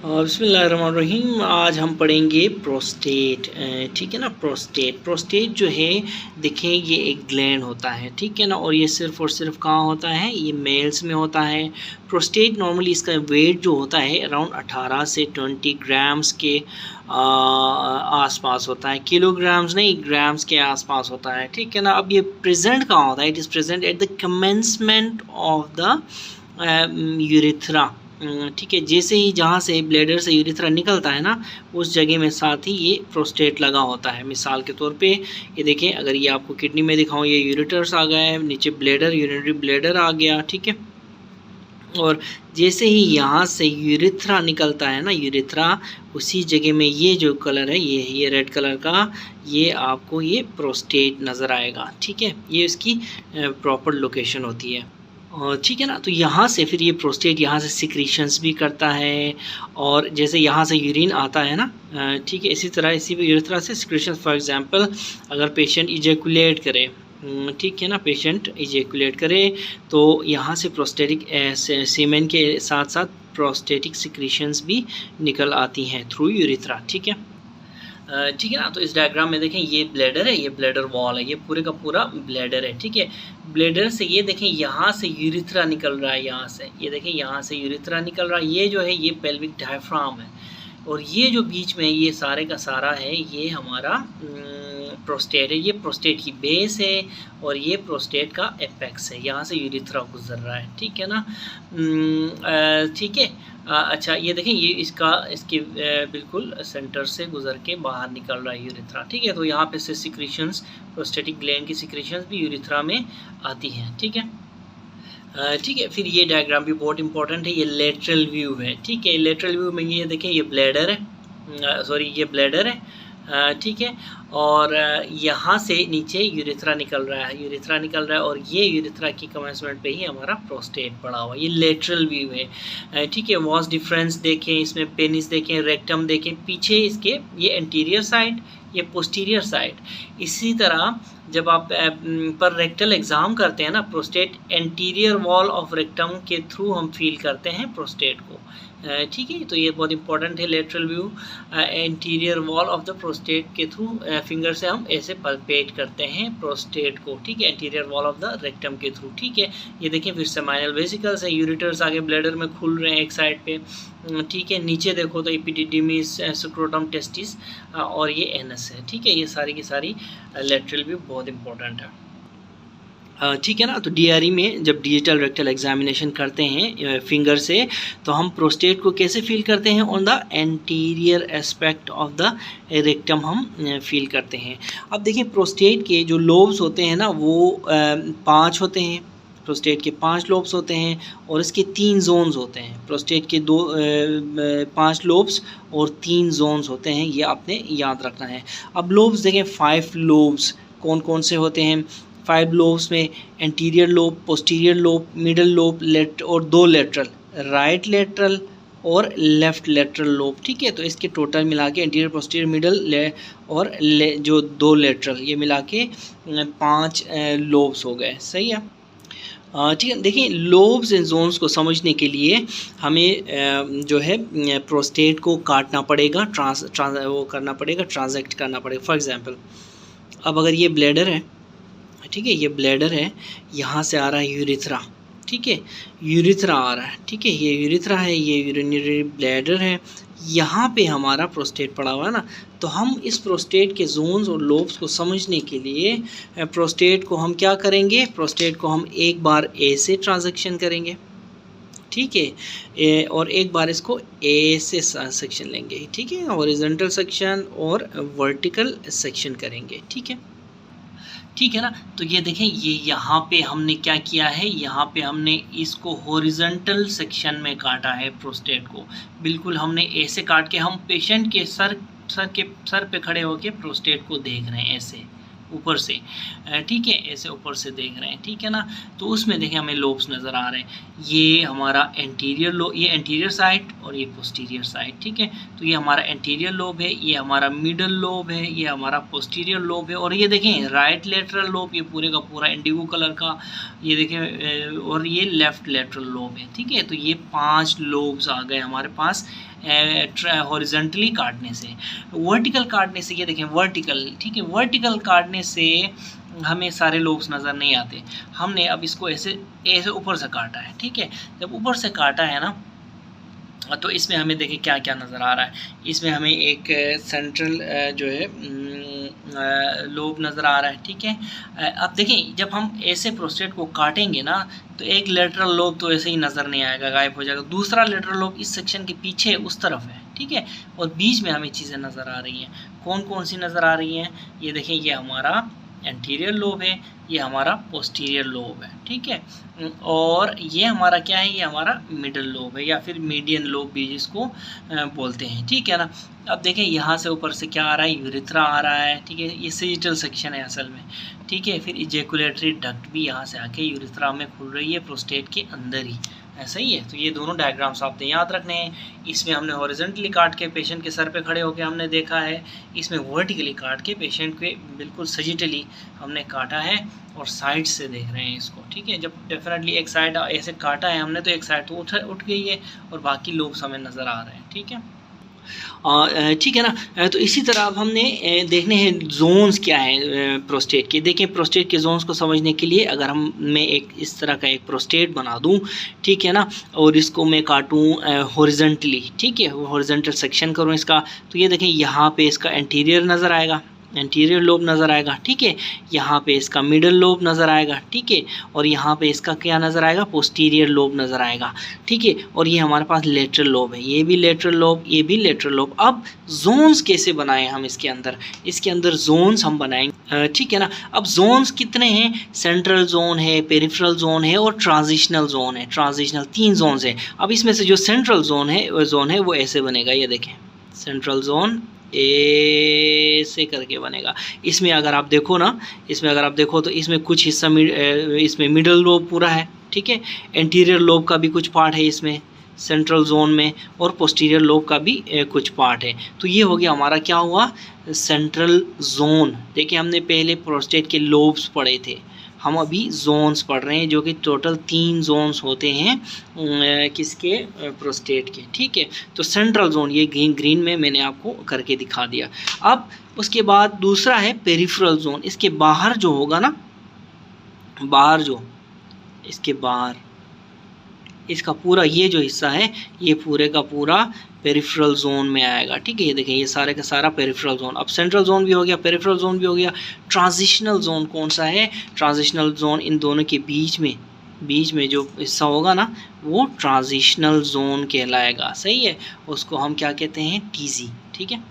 बिस्मिल्लाहिर्रहमानिर्रहीम। आज हम पढ़ेंगे प्रोस्टेट। ठीक है ना। प्रोस्टेट जो है, देखें ये एक ग्लैंड होता है, ठीक है ना। और ये सिर्फ और सिर्फ कहाँ होता है, ये मेल्स में होता है। प्रोस्टेट नॉर्मली इसका वेट जो होता है अराउंड 18 से 20 ग्राम्स के आसपास होता है। किलोग्राम्स नहीं, ग्राम्स के आसपास होता है, ठीक है ना। अब ये प्रेजेंट कहाँ होता है, it is present at the commencement of the urethra. ठीक है, जैसे ही जहाँ से ब्लैडर से यूरिथ्रा निकलता है ना, उस जगह में साथ ही ये प्रोस्टेट लगा होता है। मिसाल के तौर पे ये देखें, अगर ये आपको किडनी में दिखाऊं, ये यूरेटर्स आ गया है, नीचे ब्लैडर, यूरिनरी ब्लैडर आ गया, ठीक है। और जैसे ही यहाँ से यूरिथ्रा निकलता है ना, यूरिथ्रा, उसी जगह में ये जो कलर है, ये रेड कलर का, ये आपको ये प्रोस्टेट नज़र आएगा, ठीक है। ये इसकी प्रॉपर लोकेशन होती है, ठीक है ना। तो यहाँ से फिर ये प्रोस्टेट यहाँ से सिक्रीशंस भी करता है, और जैसे यहाँ से यूरिन आता है ना, ठीक है, इसी तरह इसी यूरिथ्रा से सिक्रीशंस। फॉर एग्जांपल अगर पेशेंट इजैकुलेट करे, ठीक है ना, पेशेंट इजैकुलेट करे तो यहाँ से प्रोस्टेटिक सीमेन के साथ साथ प्रोस्टेटिक सिक्रीशंस भी निकल आती हैं थ्रू यूरिथ्रा, ठीक है। ठीक है ना। तो इस डायग्राम में देखें, ये ब्लैडर है, ये ब्लैडर वॉल है, ये पूरे का पूरा ब्लैडर है, ठीक है। ब्लैडर से ये देखें, यहाँ से यूरिथ्रा निकल रहा है, यहाँ से ये देखें, यहाँ से यूरिथ्रा निकल रहा है। ये जो है, ये पेल्विक डायफ्राम है, और ये जो बीच में ये सारे का सारा है, ये हमारा प्रोस्टेट है। ये प्रोस्टेट की बेस है, और ये प्रोस्टेट का एपेक्स है, यहाँ से यूरिथ्रा गुजर रहा है, ठीक है ना। ठीक है। अच्छा, ये देखें, ये इसके बिल्कुल सेंटर से गुजर के बाहर निकल रहा है यूरिथ्रा, ठीक है। तो यहाँ पे से सिक्रीशंस, प्रोस्टेटिक ग्लैंड की सिक्रीशंस भी यूरिथ्रा में आती हैं, ठीक है। ठीक है, फिर ये डायग्राम भी बहुत इंपॉर्टेंट है, ये लेटरल व्यू है, ठीक है। लेटरल व्यू में ये देखें, ये ब्लैडर है, सॉरी ये ब्लैडर है, ठीक है। और यहाँ से नीचे यूरिथ्रा निकल रहा है, यूरिथ्रा निकल रहा है, और ये यूरिथ्रा की कमेंसमेंट पे ही हमारा प्रोस्टेट पड़ा हुआ है। ये लेटरल व्यू है, ठीक है। वॉस डिफरेंस देखें, इसमें पेनिस देखें, रेक्टम देखें, पीछे इसके ये एंटीरियर साइड, ये पोस्टीरियर साइड। इसी तरह जब आप पर रेक्टल एग्ज़ाम करते हैं ना, prostate anterior wall of rectum के थ्रू हम फील करते हैं प्रोस्टेट को, ठीक है। तो ये बहुत इंपॉर्टेंट है, lateral view, anterior wall of the prostate के थ्रू फिंगर से हम ऐसे पल्पेट करते हैं प्रोस्टेट को, ठीक है, anterior wall of the rectum के थ्रू, ठीक है। ये देखें, फिर सेमाइनल वेसिकल्स है, यूरिटर्स आगे ब्लैडर में खुल रहे हैं एक साइड पे, ठीक है। नीचे देखो तो एपिडिडिमिस, स्क्रोटम, टेस्टिस, और ये एनस है, ठीक है। ये सारी की सारी लेटरल व्यू बहुत इंपॉर्टेंट है, ठीक है ना। तो डीआरई में जब डिजिटल रेक्टल एग्जामिनेशन करते हैं फिंगर से, तो हम प्रोस्टेट को कैसे फील करते हैं, on the anterior aspect of the rectum हम फील करते हैं। अब देखिए, प्रोस्टेट के जो लोब्स होते हैं ना, वो 5 होते हैं। प्रोस्टेट के 5 लोब्स होते हैं, और इसके 3 जोन्स होते हैं। प्रोस्टेट के 5 लोब्स और 3 जोन्स होते हैं, ये आपने याद रखना है। अब लोब्स देखें, 5 लोब्स कौन कौन से होते हैं। 5 लोब्स में anterior lobe, posterior lobe, middle lobe, और 2 लेटरल, राइट लेटरल और लेफ़्ट लेटरल लोब, ठीक है। तो इसके टोटल मिला के एंटीरियर, पोस्टीरियर, मिडल और जो 2 लेटरल, ये मिला के 5 लोब्स हो गए, सही है। ठीक है। देखिए, लोब्स एंड जोन्स को समझने के लिए हमें जो है प्रोस्टेट को काटना पड़ेगा, वो करना पड़ेगा, ट्रांजैक्ट करना पड़ेगा। फॉर एग्जांपल, अब अगर ये ब्लैडर है, ठीक है, ये ब्लैडर है, यहाँ से आ रहा है यूरिथ्रा, ठीक है, यूरिथ्रा आ रहा है, ठीक है, ये यूरिथ्रा है, ये यूरिनरी ब्लैडर है, यहाँ पे हमारा प्रोस्टेट पड़ा हुआ है ना। तो हम इस प्रोस्टेट के जोन्स और लोब्स को समझने के लिए प्रोस्टेट को हम क्या करेंगे, प्रोस्टेट को हम एक बार ए से ट्रांजैक्शन करेंगे, ठीक है, और एक बार इसको ए से सेक्शन लेंगे, ठीक है, हॉरिजॉन्टल सेक्शन और वर्टिकल सेक्शन करेंगे, ठीक है, ठीक है ना। तो ये देखें, ये यहाँ पे हमने क्या किया है, यहाँ पे हमने इसको हॉरिजॉन्टल सेक्शन में काटा है प्रोस्टेट को, बिल्कुल हमने ऐसे काट के, हम पेशेंट के सर पे खड़े होके प्रोस्टेट को देख रहे हैं ऐसे ऊपर से, ठीक है, ऐसे ऊपर से देख रहे हैं, ठीक है ना। तो उसमें देखें, हमें लोब्स नज़र आ रहे हैं, ये हमारा एंटीरियर लोब, ये एंटीरियर साइड और ये पोस्टीरियर साइड, ठीक है। तो ये हमारा एंटीरियर लोब है, ये हमारा मिडल लोब है, ये हमारा पोस्टीरियर लोब है, और ये देखें राइट लेटरल लोब, ये पूरे का पूरा इंडिगो कलर का, ये देखें, और ये लेफ़्ट लेटरल लोब है, ठीक है। तो ये 5 लोब्स आ गए हमारे पास हॉरिजॉन्टली काटने से। वर्टिकल काटने से ये देखें वर्टिकल, ठीक है, वर्टिकल काटने से हमें सारे लोब्स नज़र नहीं आते। हमने अब इसको ऐसे ऐसे ऊपर से काटा है, ठीक है। जब ऊपर से काटा है ना तो इसमें हमें देखें क्या क्या नज़र आ रहा है। इसमें हमें एक सेंट्रल जो है लोब नज़र आ रहा है, ठीक है। अब देखें जब हम ऐसे प्रोस्टेट को काटेंगे ना तो एक लेटरल लोब तो ऐसे ही नज़र नहीं आएगा, गायब हो जाएगा। दूसरा लेटरल लोब इस सेक्शन के पीछे उस तरफ है, ठीक है, और बीच में हमें चीज़ें नज़र आ रही हैं। कौन कौन सी नज़र आ रही हैं? ये देखें, ये हमारा एंटीरियर लोब है, ये हमारा पोस्टीरियर लोब है, ठीक है, और ये हमारा क्या है? ये हमारा मिडल लोब है या फिर मीडियन लोब भी जिसको बोलते हैं, ठीक है ना। अब देखें यहाँ से ऊपर से क्या आ रहा है? यूरिथ्रा आ रहा है, ठीक है, ये सेजिटल सेक्शन है असल में, ठीक है। फिर इजैकुलेटरी डक्ट भी यहाँ से आके यूरिथ्रा में खुल रही है प्रोस्टेट के अंदर ही, ऐसा ही है। तो ये दोनों डायग्राम्स आपने याद रखने हैं। इसमें हमने हॉरिजॉन्टली काट के पेशेंट के सर पे खड़े होकर हमने देखा है, इसमें वर्टिकली काट के पेशेंट के बिल्कुल सजिटली हमने काटा है और साइड से देख रहे हैं इसको, ठीक है। जब डेफिनेटली एक साइड ऐसे काटा है हमने तो एक साइड तो उठ गई है और बाकी लोब्स हमें नज़र आ रहे हैं, ठीक है, ठीक है ना। तो इसी तरह अब हमने देखने हैं जोन्स क्या है प्रोस्टेट के। देखें प्रोस्टेट के जोन्स को समझने के लिए अगर मैं एक इस तरह का एक प्रोस्टेट बना दूं, ठीक है ना, और इसको मैं काटूं हॉरिजॉन्टली, ठीक है, हॉरिजॉन्टल सेक्शन करूं इसका, तो ये देखें यहाँ पे इसका एंटीरियर नज़र आएगा, एंटीरियर लोब नज़र आएगा, ठीक है, यहाँ पे इसका मिडल लोब नज़र आएगा, ठीक है, और यहाँ पे इसका क्या नज़र आएगा? पोस्टीरियर लोब नज़र आएगा, ठीक है, और ये हमारे पास लेटरल लोब है, ये भी लेटरल लोब, ये भी लेटरल लोब। अब जोन्स कैसे बनाएं हम इसके अंदर जोन्स हम बनाएंगे, ठीक है ना। अब जोन्स कितने हैं? सेंट्रल जोन है, पेरिफेरल जोन है और ट्रांजिशनल जोन है। ट्रांजिशनल 3 जोन्स है। अब इसमें से जो सेंट्रल जोन है वो ऐसे बनेगा, ये देखें सेंट्रल जोन ऐसे करके बनेगा। इसमें अगर आप देखो तो इसमें कुछ हिस्सा इसमें मिडल लोब पूरा है, ठीक है, एंटीरियर लोब का भी कुछ पार्ट है इसमें सेंट्रल जोन में और पोस्टीरियर लोब का भी कुछ पार्ट है। तो ये हो गया हमारा क्या हुआ? Central zone. देखिए हमने पहले प्रोस्टेट के लोब्स पढ़े थे, हम अभी जोन्स पढ़ रहे हैं जो कि टोटल 3 जोन्स होते हैं किसके? प्रोस्टेट के, ठीक है। तो सेंट्रल जोन ये ग्रीन में मैंने आपको करके दिखा दिया। अब उसके बाद दूसरा है पेरिफेरल जोन। इसके बाहर जो होगा ना, इसके बाहर इसका पूरा ये जो हिस्सा है ये पूरे का पूरा पेरिफेरल जोन में आएगा, ठीक है। ये देखें ये सारे का सारा पेरिफेरल जोन। अब सेंट्रल जोन भी हो गया, पेरिफेरल जोन भी हो गया। ट्रांजिशनल जोन कौन सा है? ट्रांजिशनल जोन इन दोनों के बीच में जो हिस्सा होगा ना वो ट्रांजिशनल जोन कहलाएगा, सही है। उसको हम क्या कहते हैं? टीजी, ठीक है,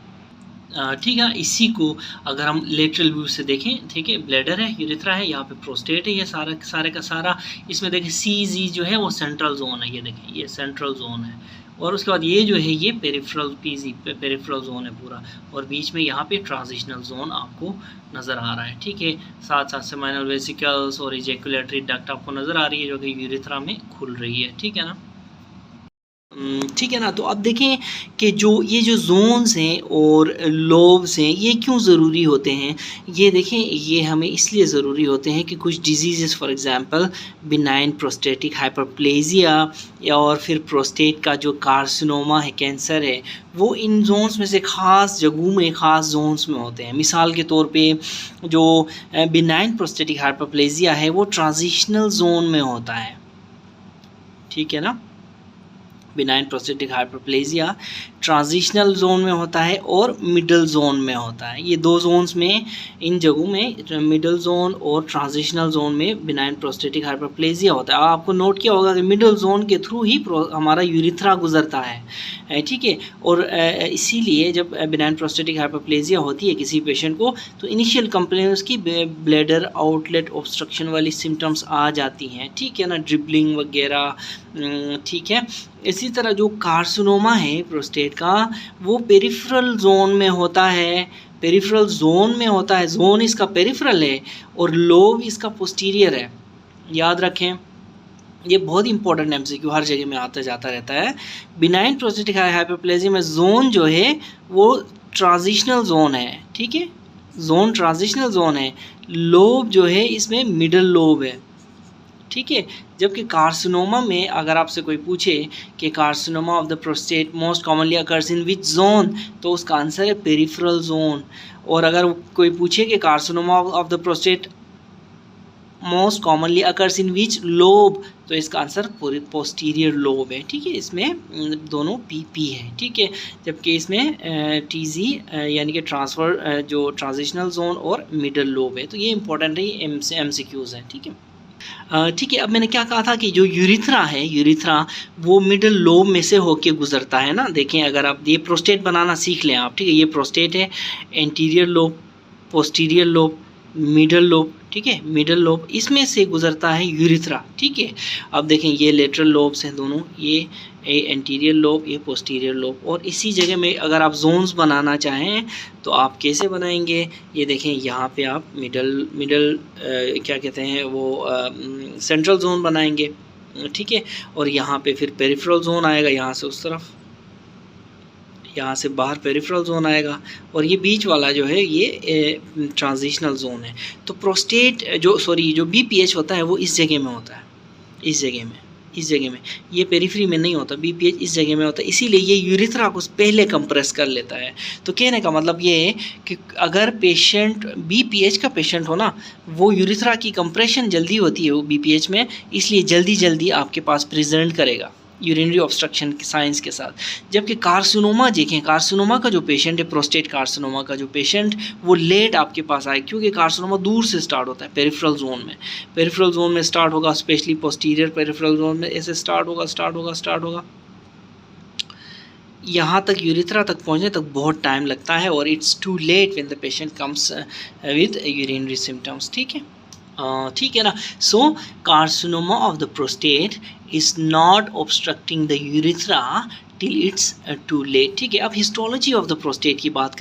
ठीक है। इसी को अगर हम लेटरल व्यू से देखें, ठीक है, ब्लैडर है, यूरिथ्रा है, यहाँ पे प्रोस्टेट है, ये सारे का सारा। इसमें देखें CZ जो है वो सेंट्रल जोन है, ये देखें ये सेंट्रल जोन है, और उसके बाद ये जो है ये पेरिफेरल पेरिफेरल जोन है पूरा, और बीच में यहाँ पे ट्रांजिशनल जोन आपको नज़र आ रहा है, ठीक है। साथ से माइनर वेसिकल्स और इजैकुलेटरी डक्ट आपको नज़र आ रही है जो कि यूरिथ्रा में खुल रही है, ठीक है ना, ठीक है ना। तो अब देखें कि ये जो जोन्स हैं और लोब्स हैं ये क्यों ज़रूरी होते हैं। ये देखें ये हमें इसलिए ज़रूरी होते हैं कि कुछ disease for example benign prostatic hyperplasia और फिर प्रोस्टेट का जो कार्सिनोमा है, कैंसर है, वो इन जोन्स में से ख़ास जगहों में, ख़ास जोन्स में होते हैं। मिसाल के तौर पे जो बिनाइन प्रोस्टेटिक हाइपरप्लेजिया है वो ट्रांजिशनल जोन में होता है, ठीक है ना। Benign prostatic hyperplasia transitional zone में होता है और मिडल जोन में होता है। ये 2 जोन्स में, इन जगहों में मिडल जोन और ट्रांजिशनल जोन में बिनाइन प्रोस्टेटिक हाइपरप्लेजिया होता है। आपको नोट किया होगा कि मिडल जोन के थ्रू ही हमारा यूरिथ्रा गुजरता है, ठीक है। और इसीलिए जब बिनाइन प्रोस्टेटिक हाइपरप्लेजिया होती है किसी पेशेंट को तो इनिशियल कंप्लेंट्स की ब्लैडर आउटलेट ऑब्स्ट्रक्शन वाली सिम्टम्स आ जाती हैं, ठीक है ना, ड्रिबलिंग वगैरह, ठीक है। इसी तरह जो कार्सिनोमा है प्रोस्टेट का वो पेरिफेरल जोन में होता है, जोन इसका पेरिफेरल है और लोब इसका पोस्टीरियर है। याद रखें ये बहुत इंपॉर्टेंट MCQ हर जगह में आता जाता रहता है। बिनाइन प्रोस्टेटिक हाइपरप्लेजिया में जोन जो है वो ट्रांजिशनल जोन है, ठीक है, जोन ट्रांजिशनल जोन है। लोब जो है इसमें मिडल लोब है, ठीक है। जबकि कार्सिनोमा में अगर आपसे कोई पूछे कि carcinoma of the prostate most commonly occurs in which zone, तो उसका आंसर है पेरिफेरल जोन। और अगर कोई पूछे कि carcinoma of the prostate most commonly occurs in which lobe, तो इसका आंसर पोस्टीरियर लोब है। ठीक है, इसमें दोनों पी है। ठीक है, जबकि इसमें टीजी यानी कि ट्रांसफ़र जो ट्रांजिशनल जोन और मिडल लोब है। तो ये इंपॉर्टेंट है, ये एमसीक्यूज़ है। ठीक है, ठीक है। अब मैंने क्या कहा था कि जो यूरिथ्रा है, यूरिथ्रा वो मिडल लोब में से होके गुजरता है ना। देखें, अगर आप ये प्रोस्टेट बनाना सीख लें आप, ठीक है, ये प्रोस्टेट है, anterior lobe, posterior lobe, middle lobe, ठीक है, मिडल लोब, इसमें से गुजरता है यूरिथ्रा। ठीक है, अब देखें ये लेटरल लोब्स हैं दोनों, ये एंटीरियर लोब, ये पोस्टीरियर लोब। और इसी जगह में अगर आप जोन्स बनाना चाहें तो आप कैसे बनाएंगे, ये देखें यहाँ पे आप मिडल क्या कहते हैं वो सेंट्रल जोन बनाएंगे। ठीक है, और यहाँ पे फिर पेरिफेरल जोन आएगा, यहाँ से उस तरफ, यहाँ से बाहर पेरिफेरल जोन आएगा, और ये बीच वाला जो है ये ट्रांजिशनल जोन है। तो प्रोस्टेट जो बीपीएच होता है वो इस जगह में होता है, इस जगह में, ये पेरिफेरी में नहीं होता, बीपीएच इस जगह में होता है। इसीलिए ये यूरिथ्रा को पहले कंप्रेस कर लेता है। तो कहने का मतलब ये है कि अगर पेशेंट बीपीएच का पेशेंट हो ना, वो यूरिथ्रा की कंप्रेशन जल्दी होती है वो बीपीएच में, इसलिए जल्दी आपके पास प्रेजेंट करेगा यूरिनरी ऑब्स्ट्रक्शन के साइंस के साथ। जबकि कार्सिनोमा देखें, कार्सिनोमा का जो पेशेंट है, प्रोस्टेट कार्सिनोमा का जो पेशेंट, वो लेट आपके पास आए, क्योंकि कार्सिनोमा दूर से स्टार्ट होता है, पेरिफेरल जोन में स्टार्ट होगा, स्पेशली पोस्टीरियर पेरिफेरल जोन में ऐसे स्टार्ट होगा। यहाँ तक यूरिथ्रा तक पहुँचने तक बहुत टाइम लगता है, और it's too late when the patient comes with urinary symptoms. ठीक है, ठीक है ना। So carcinoma of the prostate is not obstructing the urethra till it's too late. ठीक है, अब हिस्टोलॉजी ऑफ द प्रोस्टेट की बात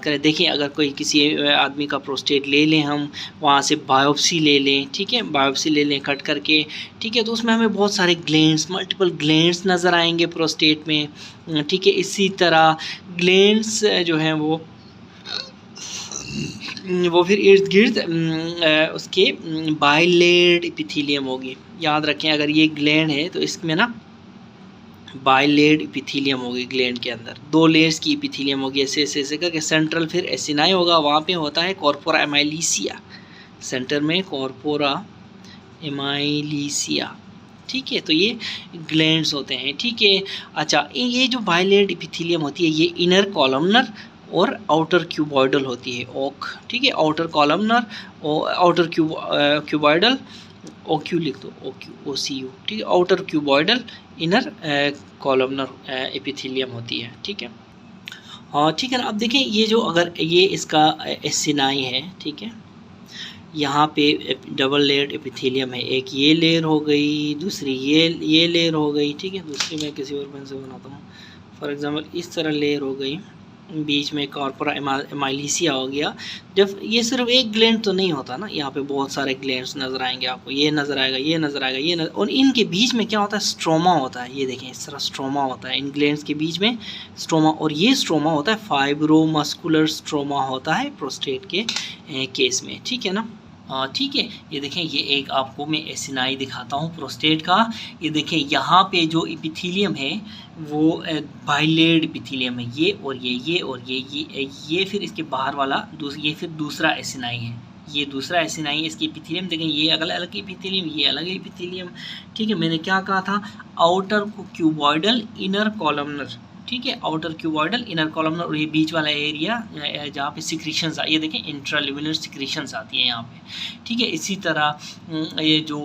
करें, देखें, अगर कोई किसी आदमी का प्रोस्टेट ले लें, हम वहाँ से बायोप्सी ले लें, ठीक है, बायोप्सी ले लें कट करके, ठीक है, तो उसमें हमें बहुत सारे ग्लैंड्स, मल्टीपल ग्लैंड्स नज़र आएंगे प्रोस्टेट में। ठीक है, इसी तरह ग्लैंड्स जो हैं वो फिर इर्द गिर्द उसके बाइलेड एपिथेलियम होगी। याद रखें, अगर ये ग्लैंड है तो इसमें ना बाइलेड एपिथेलियम होगी, ग्लैंड के अंदर 2 लेयर्स की एपिथेलियम होगी, ऐसे करके सेंट्रल फिर एसिनाई होगा, वहाँ पे होता है कॉर्पोरा एमाइलिसिया, सेंटर में कॉर्पोरा एमाइलिसिया। ठीक है, तो ये ग्लैंड्स होते हैं। ठीक है, अच्छा, ये जो बाइलेड एपिथेलियम होती है ये इनर कॉलमनर और आउटर क्यूबॉइडल होती है, ओक। ठीक है, आउटर कॉलमनर और आउटर क्यूबॉइडल, ओक्यू लिख दो, OCU। ठीक है, outer cuboidal, inner columnar epithelium होती है। ठीक है, हाँ, ठीक है ना। अब देखें, ये जो अगर ये इसका एसिनाई है, ठीक है, यहाँ पे डबल लेयर्ड एपिथेलियम है, एक ये लेयर हो गई, दूसरी ये लेयर हो गई। ठीक है, दूसरी मैं किसी और पेन से बनाता हूँ, फॉर एग्जांपल इस तरह लेयर हो गई, बीच में कॉर्पोरा एमाइलिसिया हो गया। जब ये सिर्फ एक ग्लैंड तो नहीं होता ना, यहाँ पे बहुत सारे ग्लैंड्स नज़र आएंगे आपको, ये नज़र आएगा, और इनके बीच में क्या होता है, स्ट्रोमा होता है। ये देखें, इस तरह स्ट्रोमा होता है, इन ग्लैंड्स के बीच में स्ट्रोमा, और ये स्ट्रोमा होता है फाइब्रोमस्कुलर स्ट्रोमा होता है प्रोस्टेट के केस में। ठीक है ना। ठीक है, ये देखें, ये एक आपको मैं एसिनाई दिखाता हूँ प्रोस्टेट का। ये देखें, यहाँ पे जो एपिथेलियम है वो बाइलेड एपिथेलियम है, ये और ये फिर इसके बाहर वाला ये फिर दूसरा एसिनाई है, ये दूसरा एसिनाई है। इसकी एपिथेलियम देखें, ये अलग एपिथेलियम, ये अलग एपिथेलियम। ठीक है, मैंने क्या कहा था, आउटर क्यूबॉइडल, इनर कॉलमनर। ठीक है, आउटर क्यूबॉइडल, इनर कॉलमनर, और ये बीच वाला एरिया जहाँ पे सिक्रीशंस ये देखें, इंट्राल्यूमिनर सिक्रीशंस आती हैं यहाँ पे। ठीक है, इसी तरह ये जो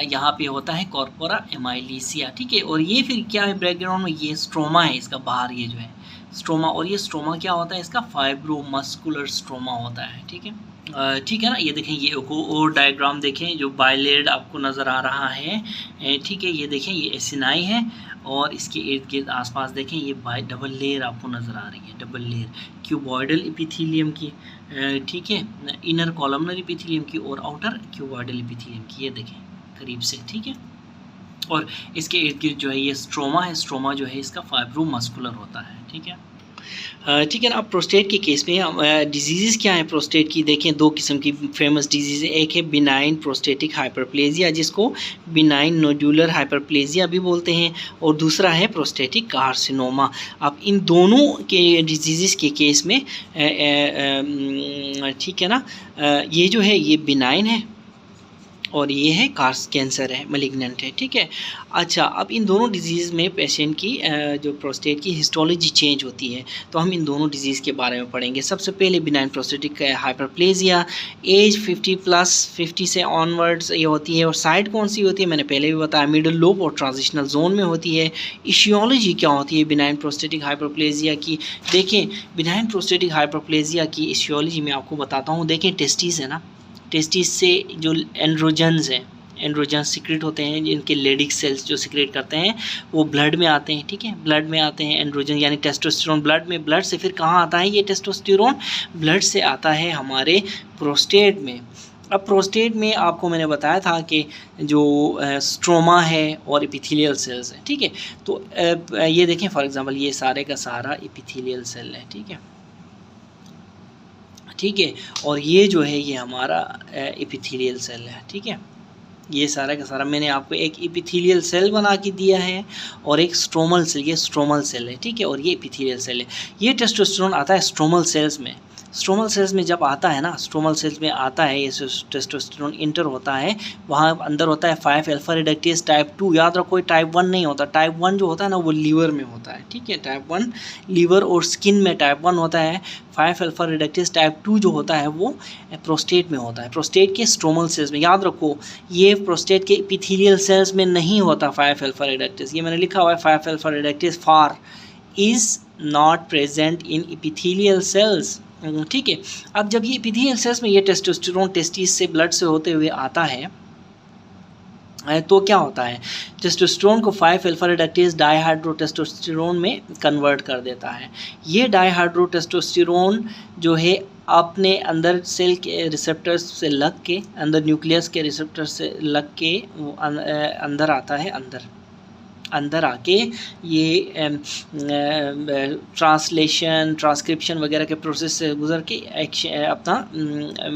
यहाँ पे होता है कॉर्पोरा एमाइलिसिया। ठीक है, और ये फिर क्या है, बैकग्राउंड में ये स्ट्रोमा है इसका, बाहर ये जो है स्ट्रोमा, और ये स्ट्रोमा क्या होता है इसका, फाइब्रोमस्कुलर स्ट्रोमा होता है। ठीक है, ठीक है ना। ये देखें, ये और डायग्राम देखें, जो बाइलेड आपको नज़र आ रहा है। ठीक है, ये देखें, ये एसिनाई है, और इसके इर्द गिर्द आसपास देखें, ये डबल लेयर आपको नज़र आ रही है, डबल लेयर क्यूबॉइडल एपिथेलियम की, ठीक है, इनर कॉलमनर एपिथेलियम की और आउटर क्यूबॉइडल एपिथेलियम की। ये देखें करीब से, ठीक है, और इसके इर्द गिर्द जो है ये स्ट्रोमा है, स्ट्रोमा जो है इसका फाइब्रोमस्कुलर होता है। ठीक है, ठीक है ना। अब प्रोस्टेट के केस में डिजीज़ क्या है प्रोस्टेट की, देखें दो किस्म की फेमस डिजीज़ है। एक है बिनाइन प्रोस्टेटिक हाइपरप्लेजिया, जिसको बिनाइन नोडुलर हाइपरप्लेजिया भी बोलते हैं, और दूसरा है प्रोस्टेटिक कार्सिनोमा। अब इन दोनों के डिजीज़ के केस में ठीक है ना, ये जो है ये बिनाइन है और ये है कैंसर है, मलिग्नेंट है। ठीक है। अच्छा, अब इन दोनों डिजीज़ में पेशेंट की जो प्रोस्टेट की हिस्टोलॉजी चेंज होती है, तो हम इन दोनों डिजीज़ के बारे में पढ़ेंगे। सबसे पहले बिनाइन प्रोस्टेटिक हाइपरप्लेजिया, एज 50 से ऑनवर्ड्स ये होती है, और साइड कौन सी होती है मैंने पहले भी बताया, मिडल लोब और ट्रांजिशनल जोन में होती है। इशियोलॉजी क्या होती है बिनाइन प्रोस्टेटिक हाइपरप्लेजिया की, देखें बिनाइन प्रोस्टेटिक हाइपरप्लेजिया की इशियोलॉजी मैं आपको बताता हूँ। देखें टेस्टिस है ना, टेस्टिस से जो एंड्रोजन्स हैं, एंड्रोजन्स सिक्रेट होते हैं, जिनके लेडिक सेल्स जो सिक्रेट करते हैं वो ब्लड में आते हैं। ठीक है, ब्लड में आते हैं एंड्रोजन यानी टेस्टोस्टेरोन ब्लड में, ब्लड से फिर कहाँ आता है ये टेस्टोस्टेरोन, ब्लड से आता है हमारे प्रोस्टेट में। अब प्रोस्टेट में आपको मैंने बताया था कि जो स्ट्रोमा है और एपिथेलियल सेल्स हैं। ठीक है, तो ये देखें फॉर एग्जांपल ये सारे का सारा एपिथेलियल सेल है। ठीक है, ठीक है, और ये जो है ये हमारा एपिथेलियल सेल है। ठीक है, ये सारा का सारा मैंने आपको एक एपिथेलियल सेल बना के दिया है और एक स्ट्रोमल सेल, ये स्ट्रोमल सेल है। ठीक है, और ये एपिथेलियल सेल है। ये टेस्टोस्टेरोन आता है स्ट्रोमल सेल्स में। स्ट्रोमल सेल्स में जब आता है ना, स्ट्रोमल सेल्स में आता है ये टेस्टोस्टेरोन इंटर होता है, वहाँ अंदर होता है 5 अल्फा रिडक्टेज टाइप 2। याद रखो टाइप 1 नहीं होता, टाइप 1 जो होता है ना वो लीवर में होता है। ठीक है, टाइप 1 लीवर और स्किन में टाइप 1 होता है। 5 अल्फा रिडक्टेज टाइप 2 जो होता है वो प्रोस्टेट में होता है, प्रोस्टेट के स्ट्रोमल सेल्स में। याद रखो ये प्रोस्टेट के एपिथेलियल सेल्स में नहीं होता 5 अल्फा रिडक्टेज, ये मैंने लिखा हुआ है 5 alpha reductase far is not present in epithelial cells. ठीक है, अब जब ये एपिथेलियल सेल्स में ये टेस्टोस्टेरोन टेस्टिस से ब्लड से होते हुए आता है तो क्या होता है, टेस्टोस्टेरोन को 5 अल्फा रिडक्टेज डाइहाइड्रोटेस्टोस्टेरोन में कन्वर्ट कर देता है। ये डाइहाइड्रोटेस्टोस्टेरोन जो है अपने अंदर सेल के रिसेप्टर्स से लग के, अंदर न्यूक्लियस के रिसेप्टर से लग के वो अंदर आता है, अंदर आके ये ट्रांसलेशन ट्रांसक्रिप्शन वगैरह के प्रोसेस से गुजर के एक्शन अपना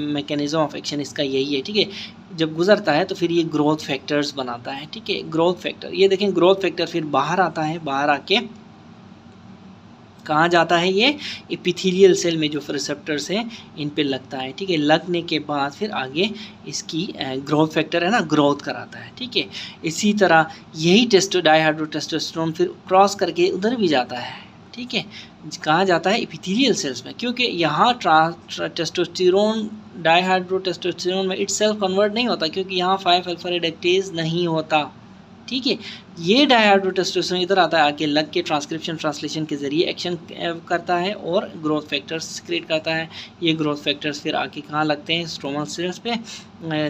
मैकेनिज्म ऑफ एक्शन इसका यही है। ठीक है, जब गुजरता है तो फिर ये ग्रोथ फैक्टर्स बनाता है। ठीक है, ग्रोथ फैक्टर, ये देखें ग्रोथ फैक्टर फिर बाहर आता है, बाहर आके कहाँ जाता है, ये एपिथेलियल सेल में जो रिसेप्टर्स हैं इन पे लगता है। ठीक है, लगने के बाद फिर आगे इसकी ग्रोथ फैक्टर है ना ग्रोथ कराता है। ठीक है, इसी तरह यही डाइहाइड्रोटेस्टोस्टेरोन फिर क्रॉस करके उधर भी जाता है। ठीक है, कहाँ जाता है, एपिथेलियल सेल्स में, क्योंकि यहाँ टेस्टोस्टेरोन डाइहाइड्रोटेस्टोस्टेरोन में इटसेल्फ कन्वर्ट नहीं होता, क्योंकि यहाँ 5 अल्फा रिडक्टेज नहीं होता। ठीक है, ये डाइहाइड्रोटेस्टोस्टेरोन इधर आता है, आके लग के ट्रांसक्रिप्शन ट्रांसलेशन के ज़रिए एक्शन करता है और ग्रोथ फैक्टर्स सिक्रेट करता है। ये ग्रोथ फैक्टर्स फिर आके कहाँ लगते हैं, स्ट्रोमल सेल्स पे।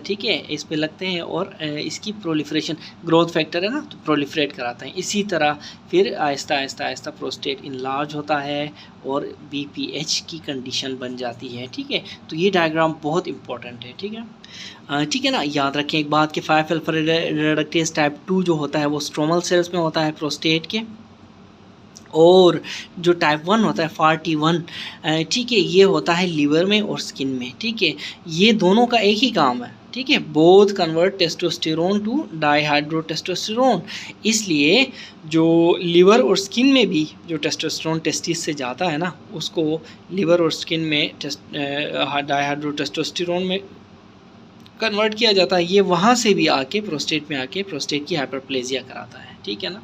ठीक है, इस पे लगते हैं और इसकी प्रोलिफरेशन, ग्रोथ फैक्टर है ना तो प्रोलिफरेट कराता है। इसी तरह फिर आहिस्ता आहिस्ता आहिस्ता प्रोस्टेट इनलार्ज होता है और BPH की कंडीशन बन जाती है। ठीक है, तो ये डायग्राम बहुत इंपॉर्टेंट है। ठीक है, ठीक है ना, याद रखें एक बात कि 5 अल्फा रिडक्टेज टाइप 2 जो होता है वो स्ट्रोमल सेल्स में होता है प्रोस्टेट के, और जो टाइप 1 होता है 41, ठीक है, ये होता है लीवर में और स्किन में। ठीक है, ये दोनों का एक ही काम है। ठीक है, both convert testosterone to dihydrotestosterone. इसलिए जो लीवर और स्किन में भी जो टेस्टोस्टेरोन टेस्टिस से जाता है ना, उसको लीवर और स्किन में डाइहाइड्रोटेस्टोस्टेरोन में कन्वर्ट किया जाता है। ये वहाँ से भी आके प्रोस्टेट में आके प्रोस्टेट की हाइपरप्लेजिया कराता है। ठीक है ना,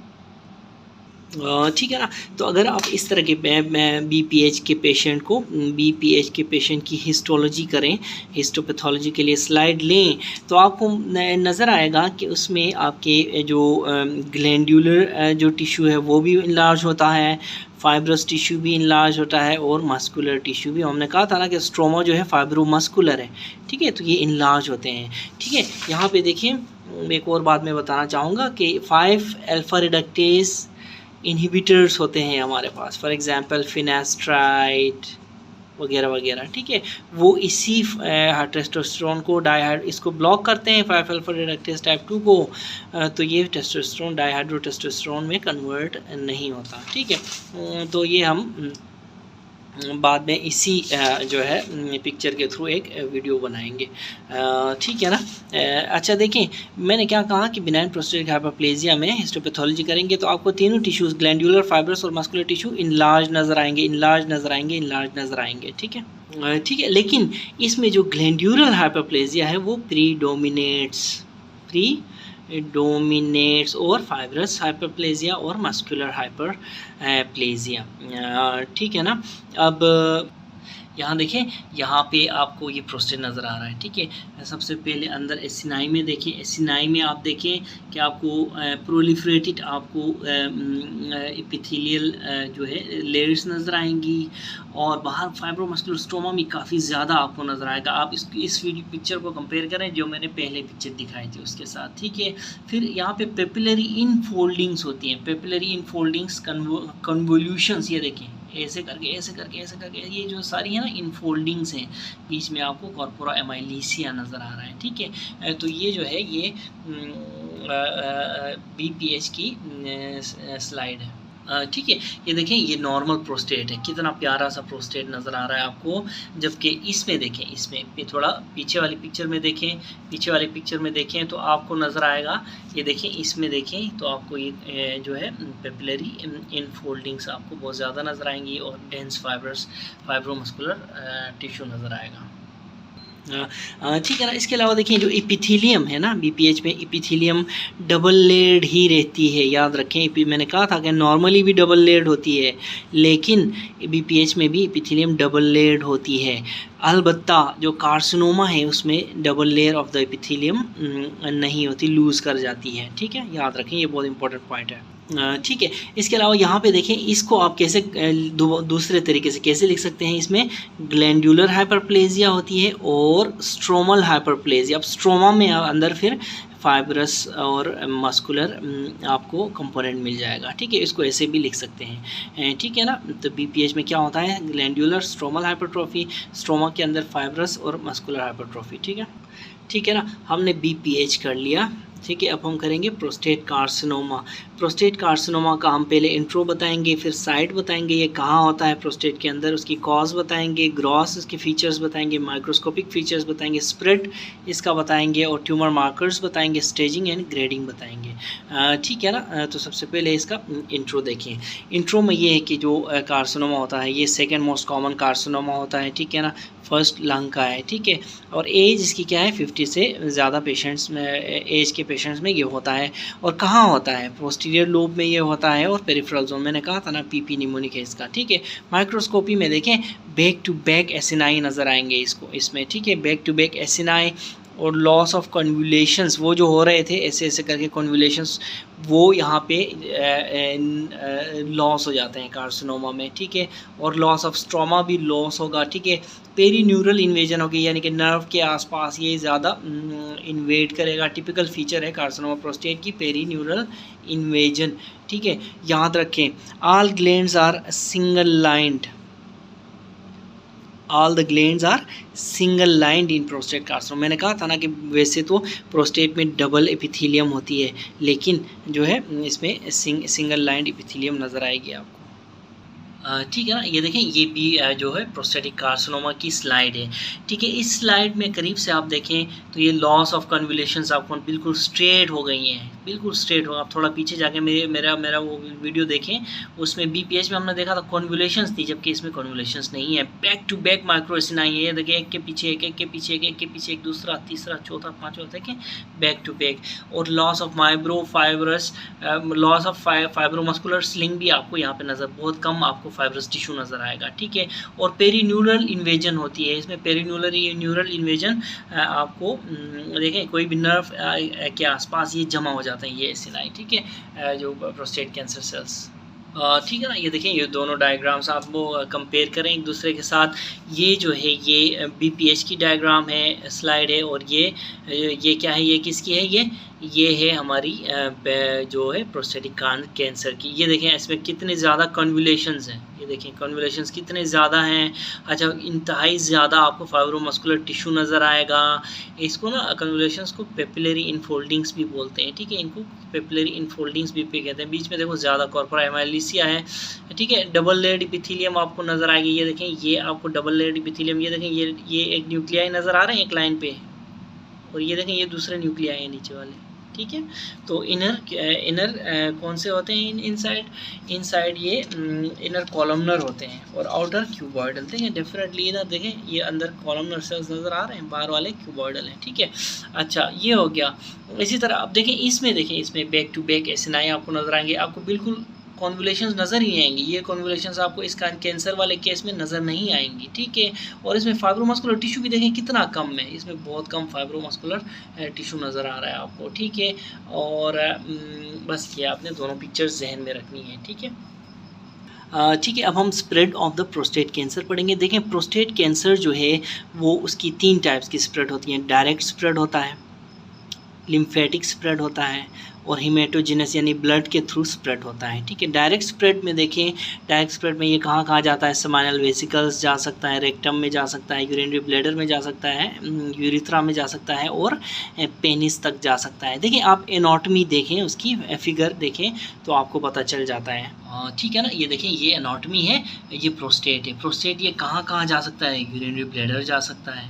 ठीक है ना। तो अगर आप इस तरह के BPH के पेशेंट को BPH के पेशेंट की हिस्टोलॉजी करें, हिस्टोपैथोलॉजी के लिए स्लाइड लें, तो आपको नज़र आएगा कि उसमें आपके जो ग्लैंडुलर जो टिश्यू है वो भी इनलार्ज होता है, फाइब्रस टिश्यू भी इनलार्ज होता है और मस्कुलर टिश्यू भी। हमने कहा था ना कि स्ट्रोमा जो है फाइब्रोमस्कुलर है। ठीक है, तो ये इनलार्ज होते हैं। ठीक है, यहाँ पे देखिए एक और बात मैं बताना चाहूँगा कि 5 अल्फा रिडक्टेज इनहिबिटर्स होते हैं हमारे पास, फॉर एग्जांपल फिनास्ट्राइड वगैरह वगैरह। ठीक है, वो इसी टेस्टोस्टेरोन को इसको ब्लॉक करते हैं 5 अल्फा रिडक्टेज टाइप 2 को, तो ये टेस्टोस्टेरोन डाइहाइड्रोटेस्टोस्टेरोन में कन्वर्ट नहीं होता। ठीक है, तो ये हम बाद में इसी जो है पिक्चर के थ्रू एक वीडियो बनाएंगे, ठीक है ना। अच्छा देखें, मैंने क्या कहा कि बिनाइन प्रोस्टेटिक हाइपरप्लेजिया में हिस्टोपैथोलॉजी करेंगे तो आपको तीनों टिश्यूज़ ग्लैंडुलर, फाइब्रस और मस्कुलर टिश्यू इनलार्ज नज़र आएंगे, इनलार्ज नज़र आएंगे, इनलार्ज नज़र आएंगे, ठीक है, ठीक है। लेकिन इसमें जो ग्लैंडुलर हाइपरप्लेजिया है वो प्रीडोमिनेट्स और फाइब्रस हाइपरप्लेजिया और मस्कुलर हाइपरप्लेजिया, ठीक है ना। अब यहाँ देखें, यहाँ पे आपको ये प्रोस्टेट नज़र आ रहा है, ठीक है। सबसे पहले अंदर एसिनाई में देखें, एसिनाई में आप देखें कि आपको प्रोलिफरेटेड आपको एपिथेलियल जो है लेयर्स नज़र आएंगी और बाहर फाइब्रोमस्कुलर स्ट्रोमा भी काफ़ी ज़्यादा आपको नज़र आएगा। आप इस पिक्चर को कंपेयर करें जो मैंने पहले पिक्चर दिखाई थी उसके साथ, ठीक है। फिर यहाँ पे पेपिलरी इनफोल्डिंग्स होती हैं, पेपिलरी इनफोल्डिंग्स, कन्वोल्यूशंस, ये देखें ऐसे करके ऐसे करके ऐसे करके, ये जो सारी है ना इनफोल्डिंग्स हैं, बीच में आपको कॉर्पोरा एमाइलिसिया नज़र आ रहा है, ठीक है। तो ये जो है ये BPH की स्लाइड है, ठीक है। ये देखें, ये नॉर्मल प्रोस्टेट है, कितना प्यारा सा प्रोस्टेट नज़र आ रहा है आपको। जबकि इसमें देखें, इसमें थोड़ा पीछे वाली पिक्चर में देखें, पीछे वाली पिक्चर में देखें तो आपको नज़र आएगा, ये देखें इसमें देखें तो आपको ये जो है पेपिलरी इनफोल्डिंग्स आपको बहुत ज़्यादा नज़र आएंगी और डेंस फाइब्रोमस्कुलर टिश्यू नज़र आएगा, ठीक है ना। इसके अलावा देखिए जो एपिथेलियम है ना, BPH में एपिथेलियम डबल लेयर्ड ही रहती है, याद रखें। मैंने कहा था कि नॉर्मली भी डबल लेयर्ड होती है, लेकिन BPH में भी एपिथेलियम डबल लेयर्ड होती है। अलबत्ता जो कार्सिनोमा है उसमें double layer of the epithelium नहीं होती, लूज़ कर जाती है, ठीक है, याद रखें, ये बहुत इंपॉर्टेंट पॉइंट है, ठीक है। इसके अलावा यहाँ पे देखें, इसको आप कैसे दूसरे तरीके से कैसे लिख सकते हैं, इसमें ग्लैंडुलर हाइपरप्लेजिया होती है और स्ट्रोमल हाइपरप्लेजिया। अब स्ट्रोमा में अंदर फिर फाइब्रस और मस्कुलर आपको कंपोनेंट मिल जाएगा, ठीक है। इसको ऐसे भी लिख सकते हैं, ठीक है ना। तो BPH में क्या होता है, ग्लैंडुलर स्ट्रोमल हाइपरट्रॉफी, स्ट्रोमा के अंदर फाइब्रस और मस्कुलर हाइपरट्रॉफी, ठीक है ना। हमने BPH कर लिया, ठीक है। अब हम करेंगे प्रोस्टेट कार्सिनोमा। प्रोस्टेट कार्सिनोमा का हम पहले इंट्रो बताएंगे, फिर साइट बताएंगे, ये कहाँ होता है प्रोस्टेट के अंदर, उसकी कॉज बताएंगे, ग्रॉस इसके फीचर्स बताएंगे, माइक्रोस्कोपिक फीचर्स बताएंगे, स्प्रेड इसका बताएंगे और ट्यूमर मार्कर्स बताएंगे, स्टेजिंग एंड ग्रेडिंग बताएंगे, ठीक है ना। तो सबसे पहले इसका इंट्रो देखिए। इंट्रो में ये है कि जो कार्सिनोमा होता है ये सेकेंड मोस्ट कॉमन कार्सिनोमा होता है, ठीक है ना, फर्स्ट लंग का है, ठीक है। और एज इसकी क्या है, 50 से ज़्यादा पेशेंट्स में, एज के पेशेंट्स में ये होता है। और कहाँ होता है, पोस्टीरियर लोब में ये होता है और पेरिफेरल जोन, मैंने कहा था ना PP निमोनिक है इसका, ठीक है। माइक्रोस्कोपी में देखें बैक टू बैक एसिनाई नज़र आएंगे इसमें, ठीक है, बैक टू बैक एसिनाई और लॉस ऑफ कन्वुलेशंस, वो जो हो रहे थे ऐसे ऐसे करके कन्वुलेशंस, वो यहाँ पे लॉस हो जाते हैं कार्सिनोमा में, ठीक है। और लॉस ऑफ स्ट्रोमा भी लॉस होगा, ठीक है। पेरीन्यूरल इन्वेजन होगी, यानी कि नर्व के आसपास ये ज़्यादा इन्वेड करेगा, टिपिकल फीचर है कार्सिनोमा प्रोस्टेट की पेरीन्यूरल इन्वेजन, ठीक है। याद रखें, all glands are single lined, all the glands are single lined in prostate carcinoma. मैंने कहा था ना कि वैसे तो प्रोस्टेट में डबल एपिथेलियम होती है, लेकिन जो है इसमें सिंगल लाइन्ड एपिथेलियम नज़र आएगी आपको, ठीक है ना। ये देखें, ये भी जो है प्रोस्टेटिक कार्सिनोमा की स्लाइड है, ठीक है। इस स्लाइड में करीब से आप देखें तो ये लॉस ऑफ कन्वुलेशंस आपको बिल्कुल स्ट्रेट हो गई हैं, बिल्कुल स्ट्रेट हो। आप थोड़ा पीछे जाके मेरा वो वीडियो देखें, उसमें BPH में हमने देखा था कन्वुलेशंस थी, जबकि इसमें कन्वुलेशंस नहीं है, back to back micro acini है। ये देखिए, एक के पीछे एक, एक के पीछे एक, एक के पीछे एक, दूसरा तीसरा चौथा पांचवा, देखें बैक टू बैक। और loss of fibrous, loss of fibromuscular sling भी आपको यहाँ पे नज़र, बहुत कम आपको फाइब्रस टिश्यू नज़र आएगा, ठीक है। और पेरीन्यूरल इन्वेजन होती है इसमें, न्यूरल इन्वेजन आपको देखें कोई भी नर्व के आसपास ये जमा हो जाता है, ये एसिनाई, ठीक है, जो प्रोस्टेट कैंसर सेल्स, ठीक है ना। ये देखें, ये दोनों डायग्राम्स आप वो कंपेयर करें एक दूसरे के साथ। ये जो है ये BPH की डायग्राम है, स्लाइड है, और ये क्या है, ये किसकी है, ये है हमारी जो है प्रोस्टेटिक कैंसर की। ये देखें इसमें कितने ज़्यादा कन्वुलेशंस हैं, ये देखें कन्वुलेशंस कितने ज़्यादा हैं। अच्छा, इंतहाई ज़्यादा आपको फाइब्रोमस्कुलर टिश्यू नज़र आएगा। इसको ना कन्वुलेशंस को पेपिलरी इनफोल्डिंग्स भी बोलते हैं, ठीक है, इनको पेपिलरी इनफोल्डिंग्स भी कहते हैं। बीच में देखो ज़्यादा कॉर्पोरा एमाइलिस एपिथेलिया है, ठीक है। डबल लेयर्ड एपिथेलियम आपको नज़र आएगी, ये देखें, ये आपको डबल लेयर्ड एपिथेलियम, ये देखें, ये एक न्यूक्लियाई नज़र आ रहे हैं एक लाइन पे, और ये देखें ये दूसरे न्यूक्लियाई है नीचे वाले, ठीक है। तो इनर कौन से होते हैं इनसाइड ये इनर कॉलमनर होते हैं और आउटर क्यूबॉइडल, ठीक है। डेफिनेटली इधर देखें ये अंदर कॉलमनर सेल्स नज़र आ रहे हैं, बाहर वाले क्यूबॉइडल हैं, ठीक है। अच्छा, ये हो गया। इसी तरह अब देखें इसमें बैक टू बैक एसिनाई आपको नज़र आएंगे, आपको बिल्कुल कॉन्वुलेशंस नज़र ही आएंगी, ये कॉन्वुलेशंस आपको इस कैंसर वाले केस में नज़र नहीं आएंगी, ठीक है। और इसमें फाइब्रोमस्कुलर टिश्यू भी देखें कितना कम है, इसमें बहुत कम फाइब्रोमस्कुलर टिश्यू नज़र आ रहा है आपको, ठीक है। और बस ये आपने दोनों पिक्चर्स जहन में रखनी है, ठीक है। ठीक है, अब हम spread of the prostate cancer पढ़ेंगे। देखें, प्रोस्टेट कैंसर जो है वो उसकी 3 टाइप्स की स्प्रेड होती हैं। डायरेक्ट स्प्रेड होता है, लिम्फेटिक स्प्रेड होता है, और हिमेटोजेनस यानी ब्लड के थ्रू स्प्रेड होता है, ठीक है। डायरेक्ट स्प्रेड में देखें, डायरेक्ट स्प्रेड में ये कहाँ जाता है, स्पाइनल वेसिकल्स जा सकता है, रेक्टम में जा सकता है, यूरिनरी ब्लैडर में जा सकता है, यूरिथ्रा में जा सकता है, और पेनिस तक जा सकता है। देखिए, आप एनाटॉमी देखें, उसकी फिगर देखें तो आपको पता चल जाता है, ठीक है ना। ये देखें, ये एनाटॉमी है, ये प्रोस्टेट है। प्रोस्टेट ये कहाँ जा सकता है, यूरिनरी ब्लैडर जा सकता है,